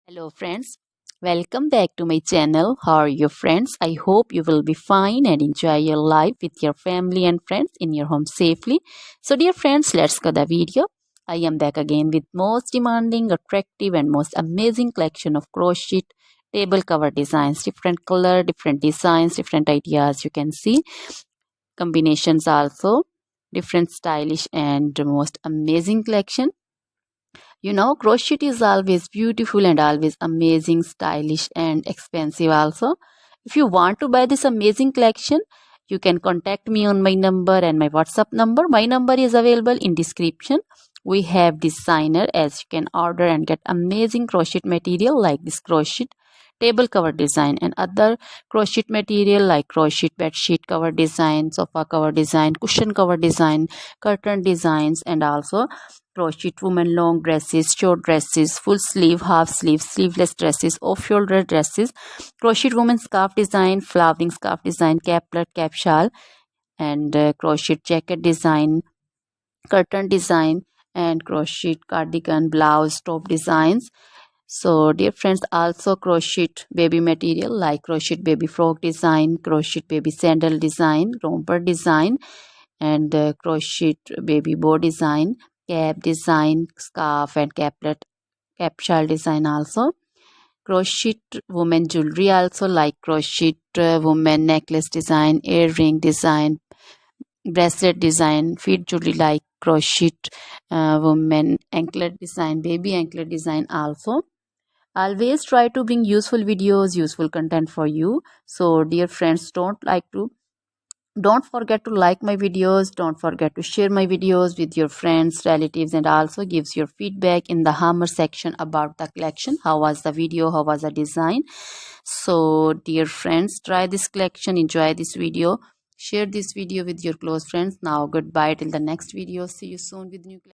Hello friends, welcome back to my channel. How are you friends? I hope you will be fine and enjoy your life with your family and friends in your home safely. So dear friends, let's go the video. I am back again with most demanding, attractive and most amazing collection of crochet table cover designs. Different color, different designs, different ideas you can see. Combinations also. Different stylish and most amazing collection. Crochet is always beautiful and always amazing, stylish and expensive also. If you want to buy this amazing collection, you can contact me on my number and my WhatsApp number. My number is available in description. We have designer as you can order and get amazing crochet material like this crochet table cover design and other crochet material like crochet bed sheet cover design, sofa cover design, cushion cover design, curtain designs, and also crochet women long dresses, short dresses, full sleeve, half sleeve, sleeveless dresses, off shoulder dresses, crochet woman scarf design, flowering scarf design, caplet, cap shawl, and crochet jacket design, curtain design, and crochet cardigan, blouse, top designs. So dear friends, also crochet baby material like crochet baby frock design, crochet baby sandal design, romper design, and crochet baby bow design, cap design, scarf and caplet, cap shawl design also. Crochet woman jewelry also like crochet woman necklace design, earring design, bracelet design, feet jewelry like crochet woman anklet design, baby anklet design also. Always try to bring useful videos, useful content for you. So dear friends, don't forget to like my videos, don't forget to share my videos with your friends, relatives, and also gives your feedback in the hammer section about the collection. How was the video, how was the design? So dear friends, try this collection, enjoy this video, share this video with your close friends. Now goodbye till the next video. See you soon with new collection.